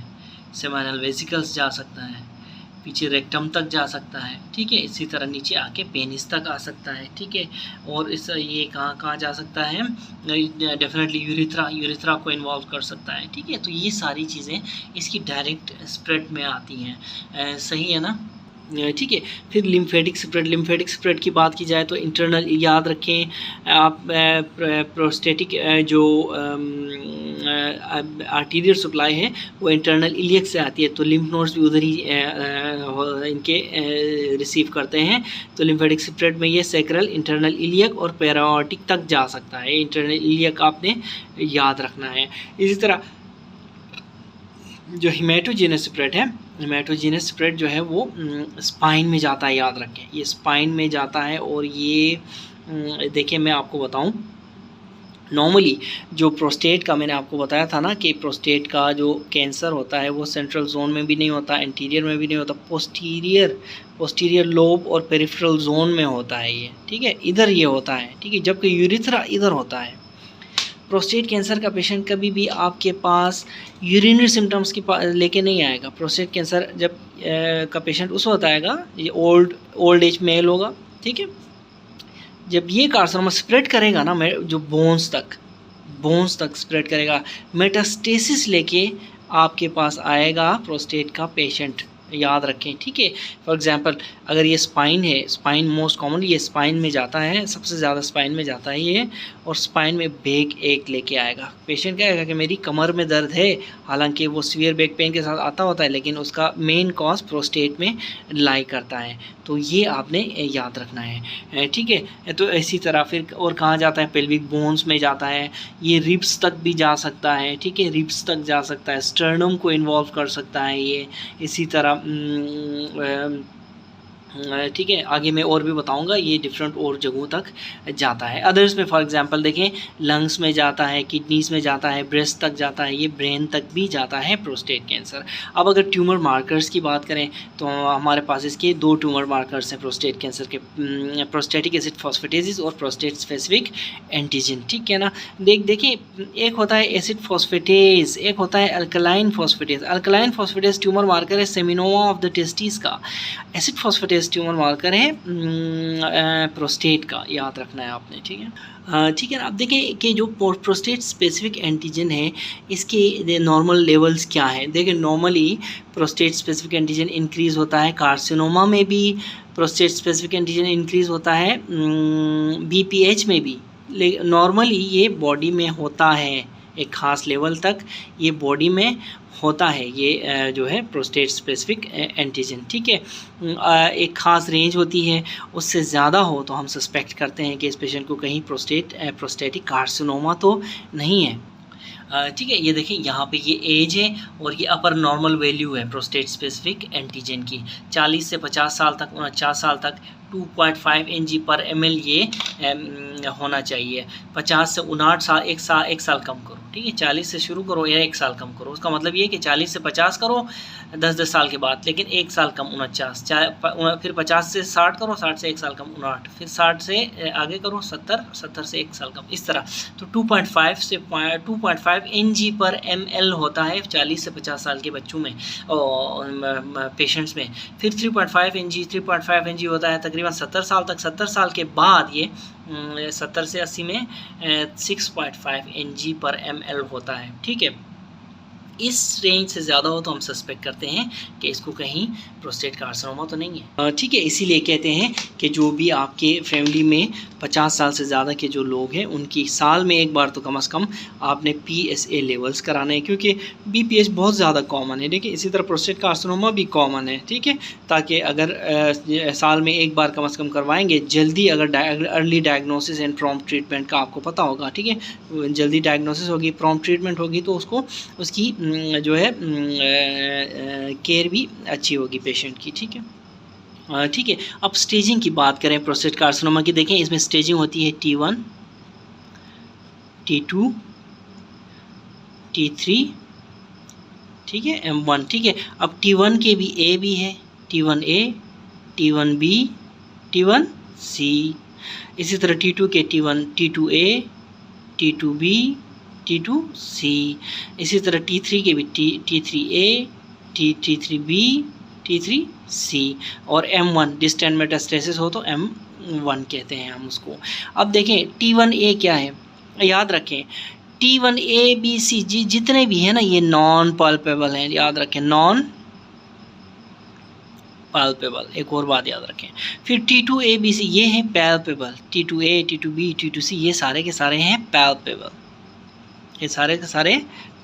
स्पाइनल वेसिकल्स जा सकता है, पीछे रेक्टम तक जा सकता है, ठीक है। इसी तरह नीचे आके पेनिस तक आ सकता है, ठीक है। और इस ये कहाँ जा सकता है, डेफिनेटली यूरिथ्रा को इन्वॉल्व कर सकता है, ठीक है। तो ये सारी चीज़ें इसकी डायरेक्ट स्प्रेड में आती हैं, सही है ना, ठीक है। फिर लिम्फेटिक स्प्रेड की बात की जाए तो इंटरनल, याद रखें आप, प्रोस्टेटिक जो आर्टीरियल सप्लाई है वो इंटरनल इलियक से आती है, तो लिम्फ नोड्स भी उधर ही इनके रिसीव करते हैं। तो लिम्फेटिक स्प्रेड में ये सैक्रल, इंटरनल इलियक और पैराओटिक तक जा सकता है। इंटरनल इलियक आपने याद रखना है। इसी तरह जो हिमेटोजेनस स्प्रेड है, हिमेटोजेनस स्प्रेड जो है वो स्पाइन में जाता है, याद रखें, ये स्पाइन में जाता है। और ये देखिए, मैं आपको बताऊं, नॉर्मली जो प्रोस्टेट का मैंने आपको बताया था ना कि प्रोस्टेट का जो कैंसर होता है वो सेंट्रल जोन में भी नहीं होता, एंटीरियर में भी नहीं होता, पोस्टीरियर लोब और पेरिफेरल जोन में होता है ये, ठीक है, इधर ये होता है, ठीक है। जबकि यूरिथ्रा इधर होता है। प्रोस्टेट कैंसर का पेशेंट कभी भी आपके पास यूरिनरी सिम्टम्स की लेके नहीं आएगा। प्रोस्टेट कैंसर जब का पेशेंट उस वक्त आएगा, ये ओल्ड एज मेल होगा, ठीक है। जब ये कार्सिनोमा स्प्रेड करेगा ना, जो बोन्स तक स्प्रेड करेगा, मेटास्टेसिस लेके आपके पास आएगा प्रोस्टेट का पेशेंट, याद रखें, ठीक है। फॉर एग्जांपल, अगर ये स्पाइन है, स्पाइन मोस्ट कॉमनली ये स्पाइन में जाता है, सबसे ज़्यादा स्पाइन में जाता है ये, और स्पाइन में बैक एक लेके आएगा। पेशेंट क्या आएगा कि मेरी कमर में दर्द है, हालांकि वो सीवियर बैक पेन के साथ आता होता है, लेकिन उसका मेन कॉज प्रोस्टेट में लाई करता है। तो ये आपने याद रखना है, ठीक है। तो इसी तरह फिर और कहाँ जाता है, पेल्विक बोन्स में जाता है, ये रिब्स तक भी जा सकता है, ठीक है, रिब्स तक जा सकता है, स्टर्नम को इन्वॉल्व कर सकता है ये। इसी तरह ठीक है, आगे मैं और भी बताऊंगा, ये डिफरेंट और जगहों तक जाता है। अदर्स में फॉर एग्जांपल देखें, लंग्स में जाता है, किडनीज में जाता है, ब्रेस्ट तक जाता है, ये ब्रेन तक भी जाता है प्रोस्टेट कैंसर। अब अगर ट्यूमर मार्कर्स की बात करें तो हमारे पास इसके 2 ट्यूमर मार्कर्स हैं प्रोस्टेट कैंसर के, प्रोस्टेटिक एसिड फॉस्फेटेसिस और प्रोस्टेट स्पेसिफिक एंटीजन, ठीक है ना। देखिए, एक होता है एसिड फॉस्फेटेज, एक होता है alkaline phosphatase. Alkaline phosphatase tumour marker है सेमिनोमा ऑफ द टेस्टिस का, एसिड फॉस्फेटेज ट्यूमर मार्कर है प्रोस्टेट का, याद रखना है आपने, ठीक है। ठीक है, आप देखें कि जो प्रोस्टेट स्पेसिफिक एंटीजन है इसके नॉर्मल लेवल्स क्या है। देखें, normally prostate specific antigen increase होता है, कार्सिनोमा में भी प्रोस्टेट स्पेसिफिक एंटीजन इंक्रीज़ होता है, BPH में भी। नॉर्मली ये बॉडी में होता है, एक ख़ास लेवल तक ये बॉडी में होता है, ये जो है प्रोस्टेट स्पेसिफिक एंटीजन, ठीक है। एक ख़ास रेंज होती है, उससे ज़्यादा हो तो हम सस्पेक्ट करते हैं कि इस पेशेंट को कहीं प्रोस्टेटिक कार्सिनोमा तो नहीं है, ठीक है। ये देखिए, यहाँ पे ये एज है और ये अपर नॉर्मल वैल्यू है प्रोस्टेट स्पेसिफिक एंटीजन की। 40 से 50 साल तक, 49 साल तक 2.5 Ng/ml ये होना चाहिए। 50 से 59 साल, एक साल कम करो, ठीक है। 40 से शुरू करो या 1 साल कम करो, उसका मतलब ये कि 40 से 50 करो, 10-10 साल के बाद, लेकिन 1 साल कम 49, चाहे फिर 50 से 60 करो, 60 से 1 साल कम 59, फिर 60 से आगे करो 70, 70 से 1 साल कम, इस तरह। तो 2.5 से 2.5 Ng/ml होता है 40 से 50 साल के बच्चों में और पेशेंट्स में। फिर 3.5 Ng होता है तकरीबन 70 साल तक। 70 साल के बाद ये 70 से 80 में 6.5 Ng/ml होता है, ठीक है। इस रेंज से ज़्यादा हो तो हम सस्पेक्ट करते हैं कि इसको कहीं प्रोस्टेट कार्सिनोमा तो नहीं है, ठीक है। इसीलिए कहते हैं कि जो भी आपके फैमिली में 50 साल से ज़्यादा के जो लोग हैं उनकी साल में एक बार तो कम से कम आपने PSA लेवल्स कराने हैं, क्योंकि BPH बहुत ज़्यादा कॉमन है, ठीक है। इसी तरह प्रोस्टेट कार्सिनोमा भी कॉमन है, ठीक है। ताकि अगर साल में एक बार कम से कम करवाएंगे, जल्दी अगर early diagnosis and prompt treatment का आपको पता होगा, ठीक है। जल्दी डायग्नोसिस होगी, प्रॉम्प्ट ट्रीटमेंट होगी तो उसको उसकी जो है केयर भी अच्छी होगी पेशेंट की, ठीक है, ठीक है। अब स्टेजिंग की बात करें प्रोस्टेट कार्सिनोमा की, देखें इसमें स्टेजिंग होती है T1, T2, T3, ठीक है, M1, ठीक है। अब T1 के भी A भी है, T1A, T1B, T1C। इसी तरह T2 के T1, T2A, T2B, T2C। इसी तरह T3 के भी T3A, T3B, T3C और M1 डिस्टेंट मेटास्टेसिस हो तो M1 कहते हैं हम उसको। अब देखें T1A क्या है, याद रखें T1A B C जितने भी हैं ना ये नॉन पल्पेबल हैं, याद रखें नॉन पल्पेबल। एक और बात याद रखें। फिर T2A B C ये हैं पैल्पेबल, T2A, T2B, T2C ये सारे के सारे हैं पैल्पेबल, ये सारे के सारे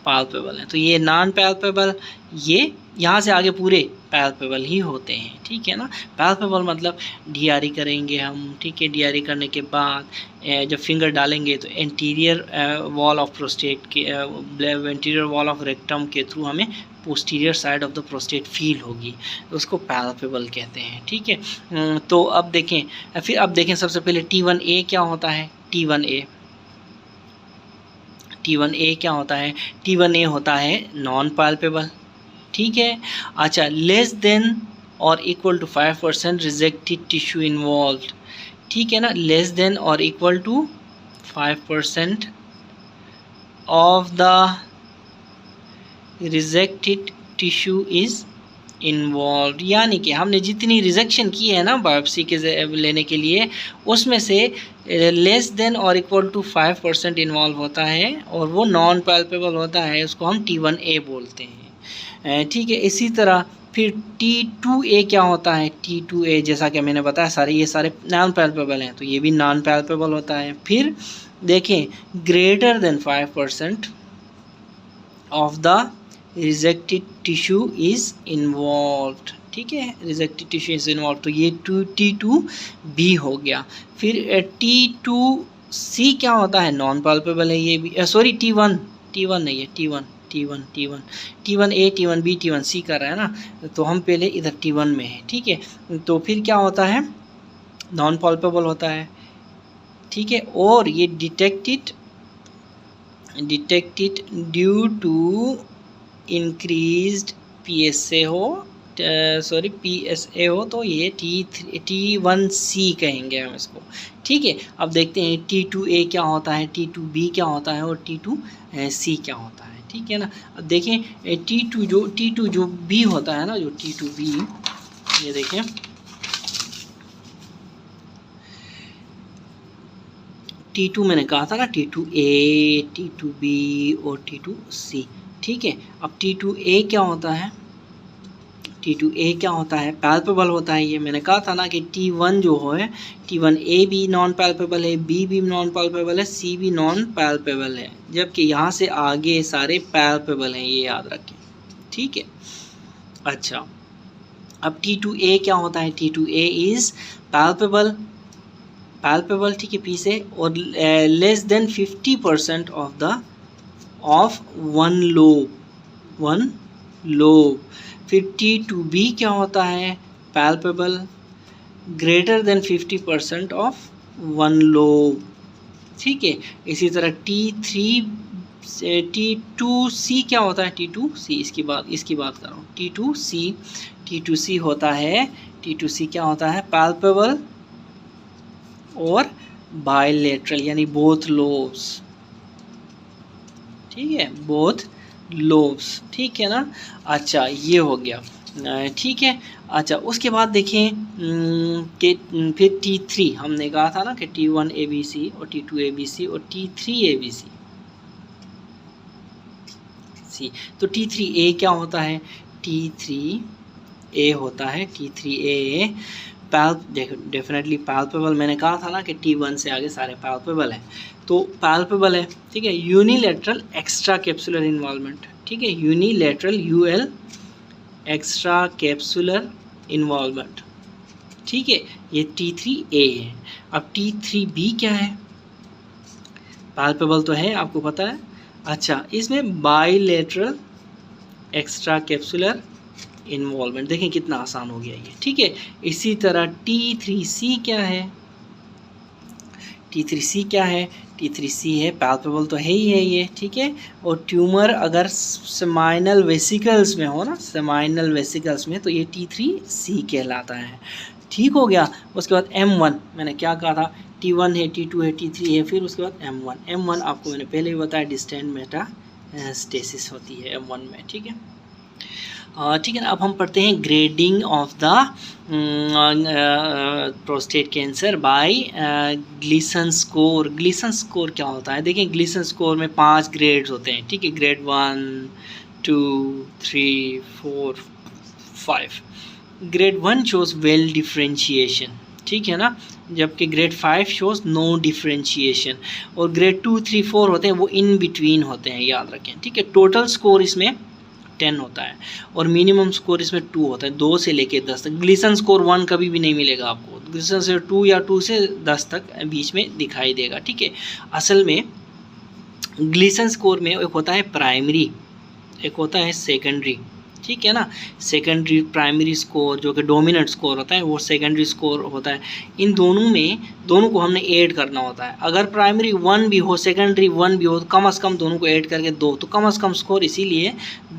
पैल्पेबल हैं। तो ये नॉन पैल्पेबल, ये यहाँ से आगे पूरे पैल्पेबल ही होते हैं, ठीक है ना। पैल्पेबल मतलब DRE करेंगे हम, ठीक है। DRE करने के बाद जब फिंगर डालेंगे तो एंटीरियर वॉल ऑफ प्रोस्टेट के एंटीरियर वॉल ऑफ रेक्टम के थ्रू हमें posterior side of the prostate feel होगी, तो उसको पैल्पेबल कहते हैं, ठीक है। तो अब देखें सबसे पहले T1A क्या होता है। T1A क्या होता है, T1A होता है नॉन पैल्पेबल, ठीक है। अच्छा, less than or equal to 5% rejected tissue involved, ठीक है ना। Less than or equal to 5% of the rejected tissue is involve, यानी कि हमने जितनी रिजेक्शन की है ना बायोप्सी के लेने के लिए, उसमें से less than or equal to 5% involve होता है और वो नॉन पैल्पेबल होता है, उसको हम T1A बोलते हैं, ठीक है। इसी तरह फिर T2A क्या होता है। T2A जैसा कि मैंने बताया ये सारे नॉन पैल्पेबल हैं, तो ये भी नॉन पैल्पेबल होता है। फिर देखें greater than 5% of the rejected tissue is involved, ठीक है। रिजेक्टेड टिश्यू इज़ इन्वॉल्व, तो ये T2B हो गया। फिर T2C क्या होता है, नॉन पल्पेबल है ये भी, सॉरी T1 नहीं है, T1A, T1B, T1C कर रहा है ना, तो हम पहले इधर T1 में है, ठीक है। तो फिर क्या होता है, नॉन पल्पेबल होता है, ठीक है। और ये detected due to increased PSA हो तो ये T1C कहेंगे हम इसको, ठीक है। अब देखते हैं T2A क्या होता है, T2B क्या होता है और T2C क्या होता है, ठीक है ना। अब देखें T2 जो B होता है ना, जो T2B, ये देखें T2 मैंने कहा था ना, T2A, T2B और T2C, ठीक है। अब T2A क्या होता है, पैल्पेबल होता है। ये मैंने कहा था ना कि T1 जो है, T1A भी नॉन पैल्पेबल है, B भी नॉन पैल्पेबल है, C भी नॉन पैल्पेबल है, जबकि यहाँ से आगे सारे पैल्पेबल हैं, ये याद रखें, ठीक है। अच्छा, अब T2A क्या होता है, T2A इज़ पैल्पेबल, ठीक है, P से, और less than 50% of one lobe. फिर T2B क्या होता है, palpable, greater than 50% of one lobe, ठीक है। इसी तरह T2C क्या होता है? T2C इसकी बात कर रहा हूँ। T2C होता है, T2C क्या होता है? पैल्पेबल और बायलैटरल, यानी बोथ लोब्स, ठीक है, बोथ लोब्स, ठीक है ना। अच्छा, ये हो गया, ठीक है। अच्छा, उसके बाद देखें कि फिर T3 हमने कहा था ना कि T1 ABC और T2 ABC और T3 ABC। तो T3A क्या होता है? T3A होता है, T3A डेफिनेटली पैल्पेबल। मैंने कहा था ना कि T1 से आगे सारे पैल्पेबल हैं, तो पैल्पेबल है, ठीक है। यूनिलैटरल एक्स्ट्रा कैप्सुलर इन्वॉल्वमेंट, ठीक है, unilateral UL extra capsular involvement, ठीक है, ये T3A है। अब T3B क्या है? पैल्पेबल तो है, आपको पता है। अच्छा, इसमें बायलैटरल एक्स्ट्रा कैप्सुलर इन्वॉल्वमेंट, देखें कितना आसान हो गया ये, ठीक है। इसी तरह T3C क्या है? T3C क्या है? T3C है, पैल्पेबल तो है ही है ये, ठीक है। और ट्यूमर अगर सेमाइनल वेसिकल्स में हो ना, सेमाइनल वेसिकल्स में, तो ये T3C कहलाता है, ठीक हो गया। उसके बाद M1, मैंने क्या कहा था? T1 है, T2 है, T3 है, फिर उसके बाद M1 आपको मैंने पहले ही बताया, डिस्टेंट मेटास्टेसिस होती है M1 में, ठीक है। ठीक है ना। अब हम पढ़ते हैं grading of the prostate cancer by Gleason score. Gleason score क्या होता है? देखिए, ग्लीसन स्कोर में 5 ग्रेड्स होते हैं, ठीक है। Grade 1, 2, 3, 4, 5। Grade 1 shows well differentiation, ठीक है ना, जबकि ग्रेड 5 शोज नो डिफ्रेंशिएशन। और ग्रेड 2, 3, 4 होते हैं, वो इन बिटवीन होते हैं, याद रखें, ठीक है। टोटल स्कोर इसमें 10 होता है और मिनिमम स्कोर इसमें 2 होता है, 2 से लेके 10 तक। ग्लीसन स्कोर 1 कभी भी नहीं मिलेगा आपको, ग्लीसन से 2 या 2 से 10 तक बीच में दिखाई देगा, ठीक है। असल में ग्लीसन स्कोर में एक होता है प्राइमरी, एक होता है सेकेंडरी, ठीक है ना। सेकेंडरी प्राइमरी स्कोर जो कि डोमिनेंट स्कोर होता है, वो सेकेंडरी स्कोर होता है। इन दोनों को हमने ऐड करना होता है। अगर प्राइमरी 1 भी हो, सेकेंडरी 1 भी हो, तो कम से कम दोनों को ऐड करके 2, तो कम से कम स्कोर इसीलिए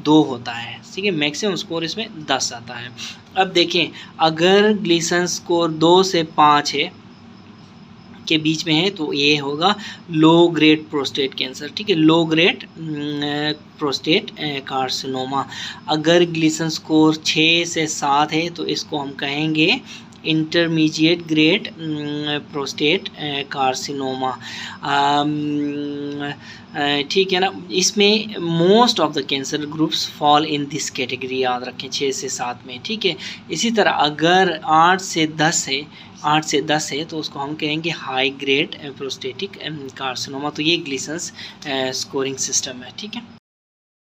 2 होता है, ठीक है। मैक्सिमम स्कोर इसमें 10 आता है। अब देखें, अगर ग्लीसन स्कोर 2 से 5 है के बीच में है, तो ये होगा लो ग्रेड प्रोस्टेट कैंसर, ठीक है, लो ग्रेड प्रोस्टेट कार्सिनोमा। अगर ग्लीसन स्कोर 6 से 7 है, तो इसको हम कहेंगे इंटरमीडिएट ग्रेड प्रोस्टेट कार्सिनोमा, ठीक है ना। इसमें most of the cancer groups fall in this category, याद रखें, 6 से 7 में, ठीक है। इसी तरह अगर 8 से 10 है, तो उसको हम कहेंगे हाई ग्रेड प्रोस्टेटिक कार्सिनोमा। तो ये ग्लीसन स्कोरिंग सिस्टम है, ठीक है।